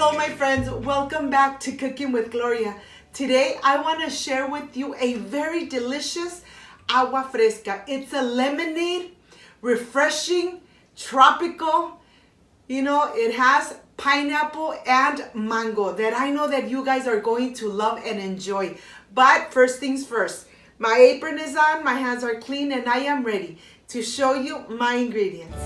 Hello my friends, welcome back to Cooking with Gloria. Today I want to share with you a very delicious agua fresca. It's a lemonade, refreshing, tropical. You know, it has pineapple and mango that I know that you guys are going to love and enjoy. But first things first, my apron is on, my hands are clean, and I am ready to show you my ingredients.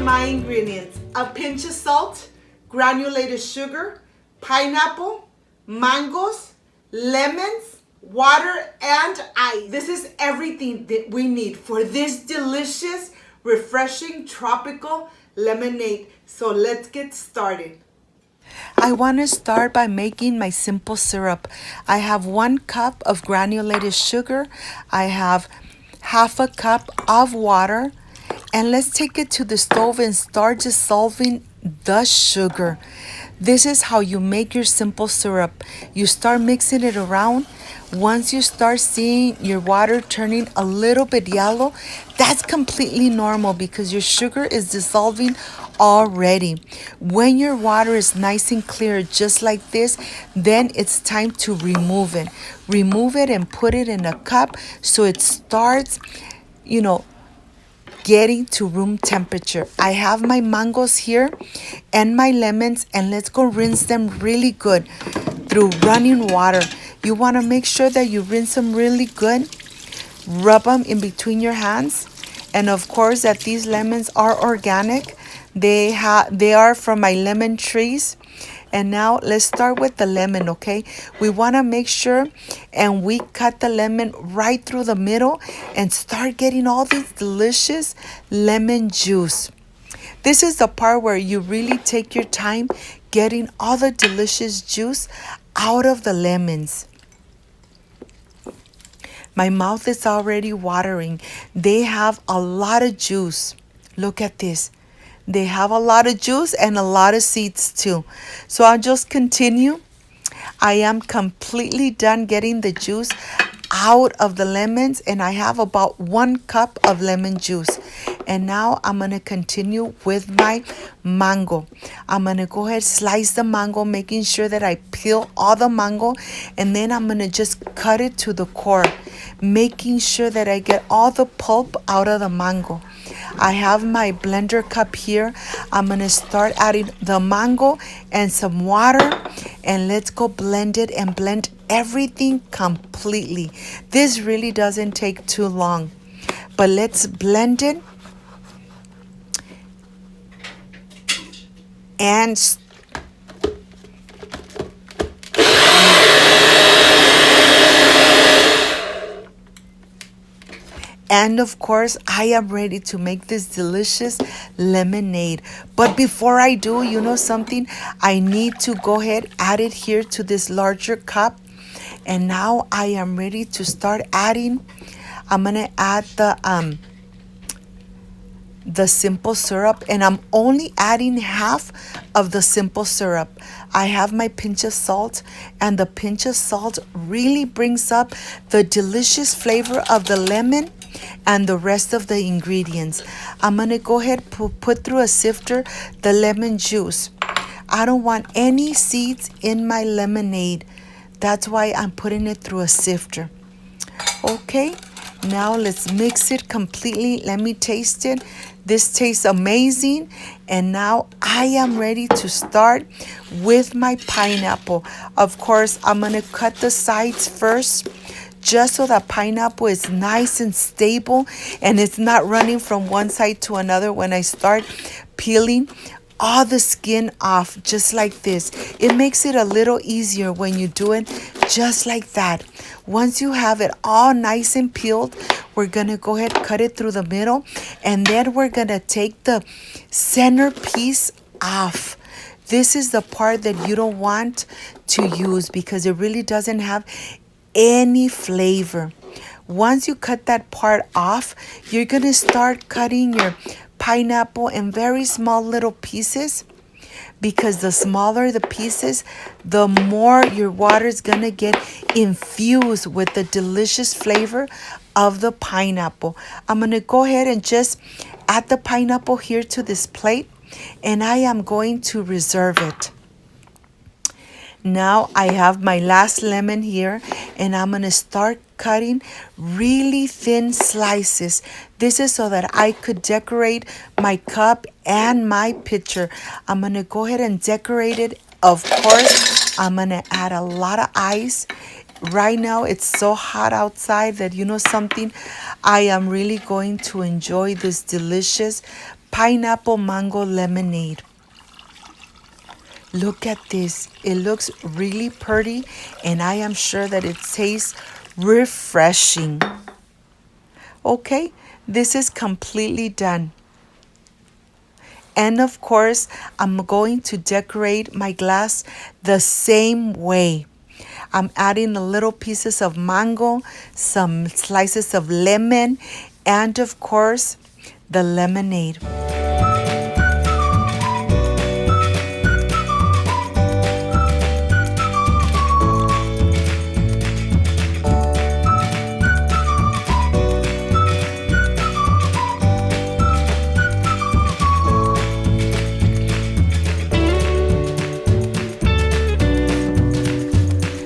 My ingredients: a pinch of salt, granulated sugar, pineapple, mangoes, lemons, water, and ice. This is everything that we need for this delicious, refreshing, tropical lemonade. So let's get started. I want to start by making my simple syrup. I have 1 cup of granulated sugar. I have half a cup of water. And let's take it to the stove and start dissolving the sugar. This is how you make your simple syrup. You start mixing it around. Once you start seeing your water turning a little bit yellow, that's completely normal because your sugar is dissolving already. When your water is nice and clear, just like this, then it's time to remove it. Remove it and put it in a cup so it starts, getting to room temperature. I have my mangoes here and my lemons, and let's go rinse them really good through running water. You want to make sure that you rinse them really good. Rub them in between your hands, and of course that these lemons are organic. They are from my lemon trees. And now let's start with the lemon, okay? We want to make sure and we cut the lemon right through the middle and start getting all this delicious lemon juice. This is the part where you really take your time getting all the delicious juice out of the lemons. My mouth is already watering. They have a lot of juice. Look at this. They have a lot of juice and a lot of seeds too. So I'll just continue. I am completely done getting the juice out of the lemons, and I have about 1 cup of lemon juice. And now I'm going to continue with my mango. I'm going to go ahead, slice the mango, making sure that I peel all the mango, and then I'm going to just cut it to the core, making sure that I get all the pulp out of the mango. I have my blender cup here. I'm going to start adding the mango and some water, and let's go blend it and blend everything completely. This really doesn't take too long, but let's blend it and of course, I am ready to make this delicious lemonade. But before I do, you know something? I need to go ahead, add it here to this larger cup. And now I am ready to start adding. I'm going to add the simple syrup, and I'm only adding half of the simple syrup. I have my pinch of salt, and the pinch of salt really brings up the delicious flavor of the lemon and the rest of the ingredients. I'm going to go ahead put through a sifter the lemon juice. I don't want any seeds in my lemonade. That's why I'm putting it through a sifter. Okay, now let's mix it completely. Let me taste it. This tastes amazing. And now I am ready to start with my pineapple. Of course, I'm going to cut the sides first, just so that pineapple is nice and stable and it's not running from one side to another when I start peeling all the skin off, just like this. It makes it a little easier when you do it just like that. Once you have it all nice and peeled, we're gonna go ahead, cut it through the middle, and then we're gonna take the center piece off. This is the part that you don't want to use because it really doesn't have any flavor. Once you cut that part off, you're gonna start cutting your pineapple in very small little pieces, because the smaller the pieces, the more your water is going to get infused with the delicious flavor of the pineapple. I'm going to go ahead and just add the pineapple here to this plate, and I am going to reserve it. Now I have my last lemon here, and I'm going to start cutting really thin slices. This is so that I could decorate my cup and my pitcher. I'm going to go ahead and decorate it. Of course, I'm going to add a lot of ice. Right now, it's so hot outside that, you know something, I am really going to enjoy this delicious pineapple mango lemonade. Look at this. It looks really pretty, and I am sure that it tastes refreshing. Okay, this is completely done. And of course, I'm going to decorate my glass the same way. I'm adding the little pieces of mango, some slices of lemon, and of course, the lemonade.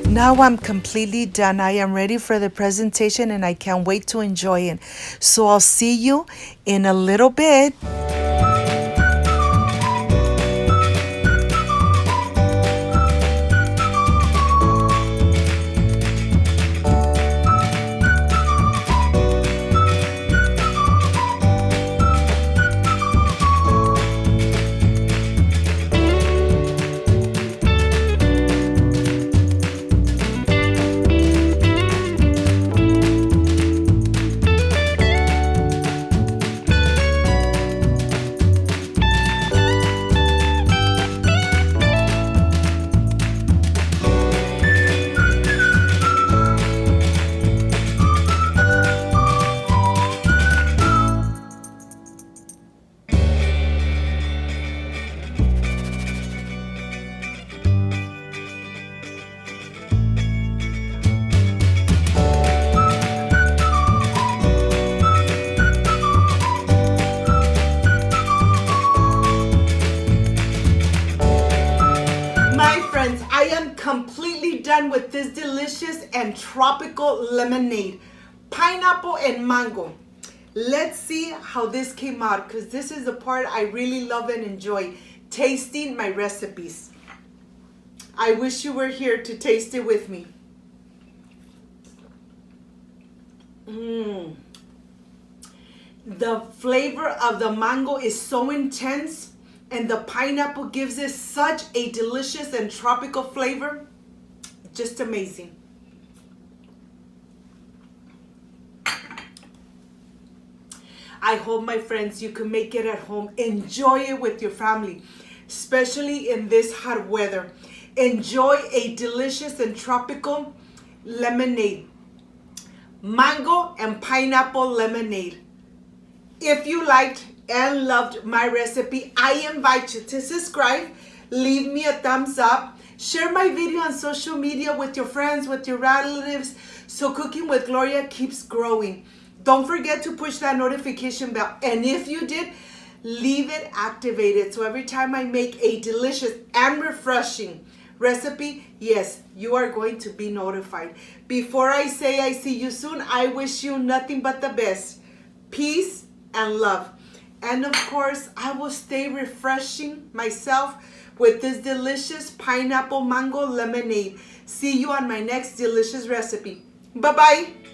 Now I'm completely done. I am ready for the presentation, and I can't wait to enjoy it. So I'll see you in a little bit. I am completely done with this delicious and tropical lemonade, pineapple and mango. Let's see how this came out, because this is the part I really love and enjoy, tasting my recipes. I wish you were here to taste it with me. The flavor of the mango is so intense, and the pineapple gives it such a delicious and tropical flavor. Just amazing. I hope, my friends, you can make it at home. Enjoy it with your family, especially in this hot weather. Enjoy a delicious and tropical lemonade. Mango and pineapple lemonade. If you liked and loved my recipe, I invite you to subscribe, leave me a thumbs up, share my video on social media with your friends, with your relatives, so Cooking with Gloria keeps growing. Don't forget to push that notification bell, and if you did, leave it activated, so every time I make a delicious and refreshing recipe, yes, you are going to be notified. Before I say I see you soon, I wish you nothing but the best. Peace and love. And of course, I will stay refreshing myself with this delicious pineapple mango lemonade. See you on my next delicious recipe. Bye-bye.